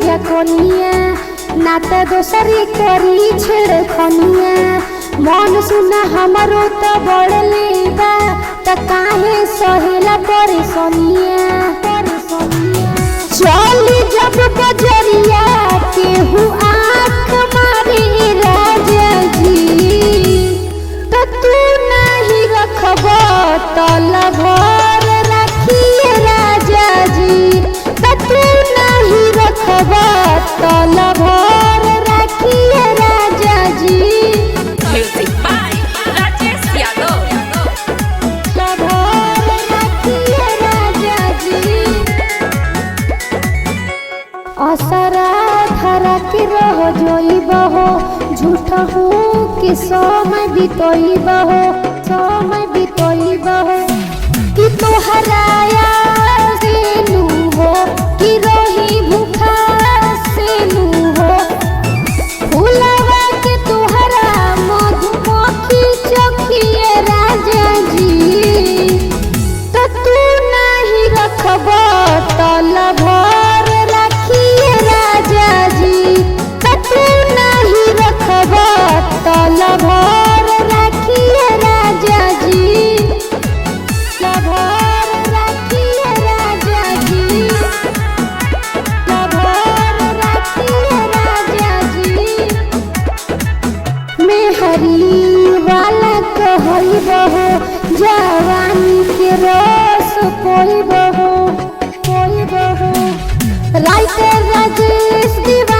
भैया कोनिया ना तो दोसरी करी छेड़खनिया। मन सुना हमारो तो बढ़ले बा त काहे सहेला परेशानिया। चली जब बजरिया केहू आँख मारे राजा जी तो तू नहीं रखब तल भर रखिए राजा जी तो तू नहीं रखब तल भर रखिए राजा जी। Music by Rajesh Yadav. असरा धरा के रह जोइबहो झूठ हूँ कि समय बितोइबहो समय बितोइबहो कि तोहराया से नू हो कि रही भूखा से नू हो। फूलवा के तोहरा मधुमक्खी चखिए राजा जी तो तू नहीं रखब तल भर रखिए राजा जी तो तू नहीं रखब तल भर रखिए राजा जी। लभर रखिए राजा जी लभर रखिए राजा जी। मेहरी वाला कहइबहो जवानी के रस पोइबहो राइटर राजेश दीवाना।